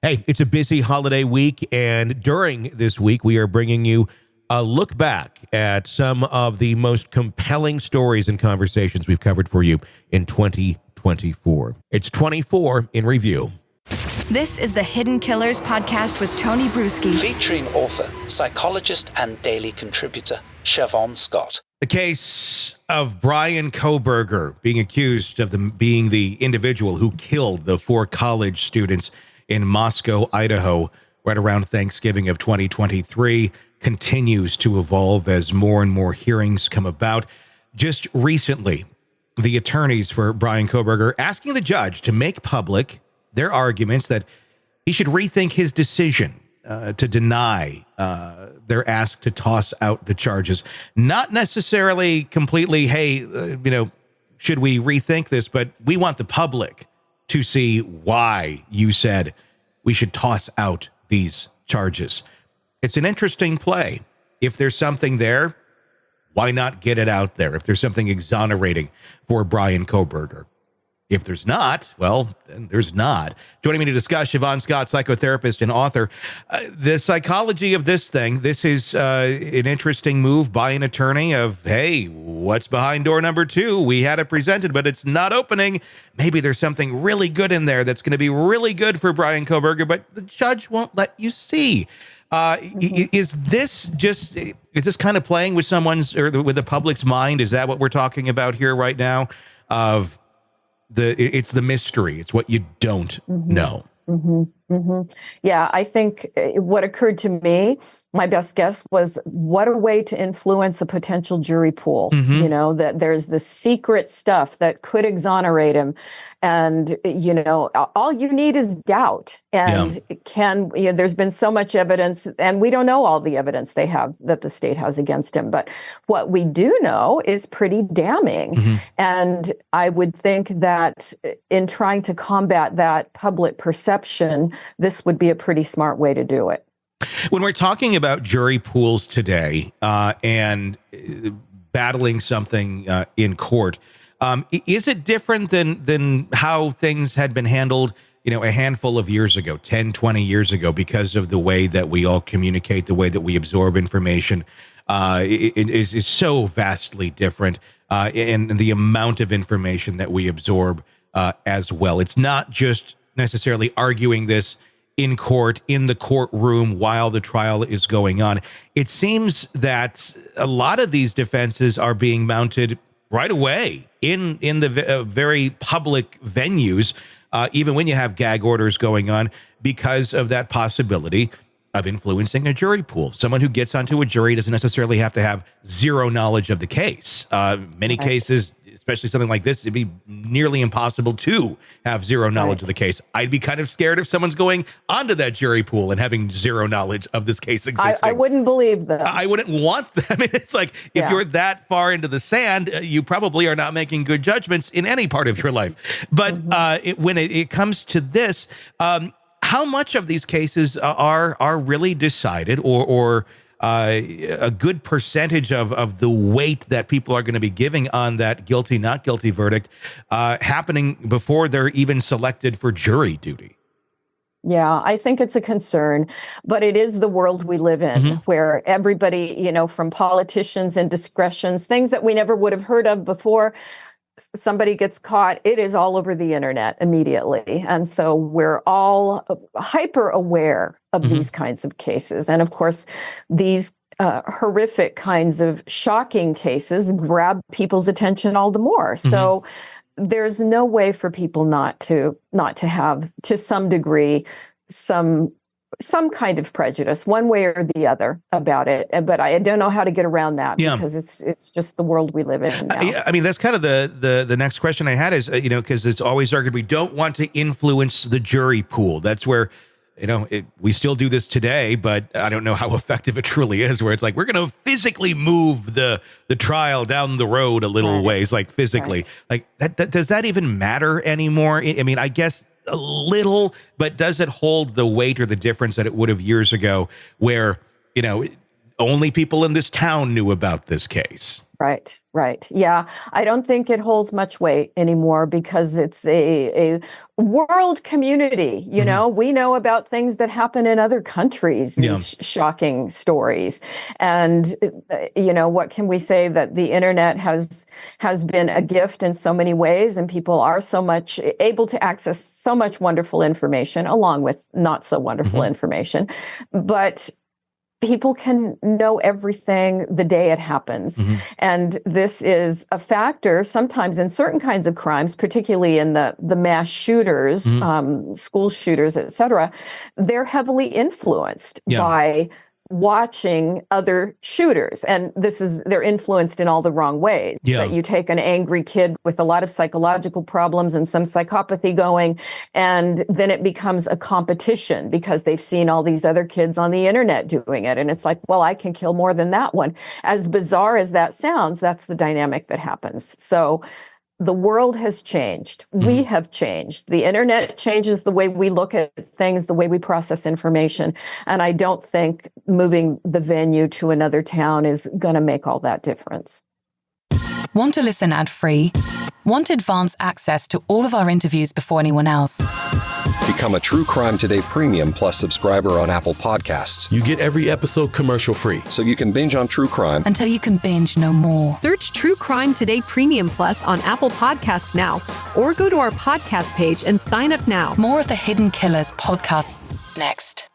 Hey, it's a busy holiday week, and during this week, we are bringing you a look back at some of the most compelling stories and conversations we've covered for you in 2024. It's 24 in review. This is the Hidden Killers podcast with Tony Brueski. Featuring author, psychologist, and daily contributor, Siobhan Scott. The case of Bryan Kohberger being accused of being the individual who killed the 4 college students in Moscow, Idaho, right around Thanksgiving of 2023, continues to evolve as more and more hearings come about. Just recently, the attorneys for Bryan Kohberger asking the judge to make public their arguments that he should rethink his decision to deny their ask to toss out the charges. Not necessarily completely, hey, should we rethink this? But we want the public to see why you said we should toss out these charges. It's an interesting play. If there's something there, why not get it out there? If there's something exonerating for Bryan Kohberger. If there's not, well, then there's not. Joining me to discuss, Siobhan Scott, psychotherapist and author. The psychology of this thing, this is an interesting move by an attorney of, hey, what's behind door number 2? We had it presented, but it's not opening. Maybe there's something really good in there that's going to be really good for Bryan Kohberger, but the judge won't let you see. Is this kind of playing with someone's, or with the public's mind? Is that what we're talking about here right now? It's the mystery. It's what you don't know. Yeah, I think what occurred to me, my best guess was, what a way to influence a potential jury pool. That there's the secret stuff that could exonerate him. And, all you need is doubt. And there's been so much evidence, and we don't know all the evidence that the state has against him. But what we do know is pretty damning. And I would think that in trying to combat that public perception, this would be a pretty smart way to do it. When we're talking about jury pools today and battling something in court, is it different than how ththings had been handled, a handful of years ago, 10, 20 years ago, because of the way that we all communicate, the way that we absorb information? It is so vastly different, and the amount of information that we absorb as well. It's not just necessarily arguing this in court, in the courtroom while the trial is going on. It seems that a lot of these defenses are being mounted right away in the very public venues, even when you have gag orders going on, because of that possibility of influencing a jury pool. Someone who gets onto a jury doesn't necessarily have to have zero knowledge of the case. Many cases, especially something like this, it'd be nearly impossible to have zero knowledge of the case. I'd be kind of scared if someone's going onto that jury pool and having zero knowledge of this case existing. I wouldn't believe them. I wouldn't want them. I mean, it's like, if you're that far into the sand, you probably are not making good judgments in any part of your life. But when it comes to this, how much of these cases are really decided, or a good percentage of the weight that people are going to be giving on that guilty, not guilty verdict happening before they're even selected for jury duty? Yeah, I think it's a concern, but it is the world we live in, where everybody, from politicians and discretions, things that we never would have heard of before, somebody gets caught, it is all over the internet immediately. And so we're all hyper aware of these kinds of cases. And of course, these horrific kinds of shocking cases grab people's attention all the more. So there's no way for people not to have, to some degree, some kind of prejudice, one way or the other, about it. But I don't know how to get around that, because it's just the world we live in now. I mean, that's kind of the next question I had is, because it's always argued we don't want to influence the jury pool. That's where, we still do this today, but I don't know how effective it truly is, where it's like, we're going to physically move the trial down the road a little ways, like physically. Like, does that even matter anymore? I mean, I guess a little, but does it hold the weight or the difference that it would have years ago, where, only people in this town knew about this case? Right. Right. Yeah. I don't think it holds much weight anymore because it's a world community. You know, we know about things that happen in other countries, these shocking stories. And, what can we say? That the internet has been a gift in so many ways, and people are so much able to access so much wonderful information along with not so wonderful information. But people can know everything the day it happens. And this is a factor sometimes in certain kinds of crimes, particularly in the mass shooters, school shooters, et cetera. They're heavily influenced by watching other shooters. And they're influenced in all the wrong ways. That you take an angry kid with a lot of psychological problems and some psychopathy going, and then it becomes a competition because they've seen all these other kids on the internet doing it. And it's like, well, I can kill more than that one. As bizarre as that sounds, that's the dynamic that happens. So the world has changed. We have changed. The internet changes the way we look at things, the way we process information. And I don't think moving the venue to another town is going to make all that difference. Want to listen ad-free? Want advanced access to all of our interviews before anyone else? Become a True Crime Today Premium Plus subscriber on Apple Podcasts. You get every episode commercial-free. So you can binge on true crime until you can binge no more. Search True Crime Today Premium Plus on Apple Podcasts now, or go to our podcast page and sign up now. More of the Hidden Killers podcast next.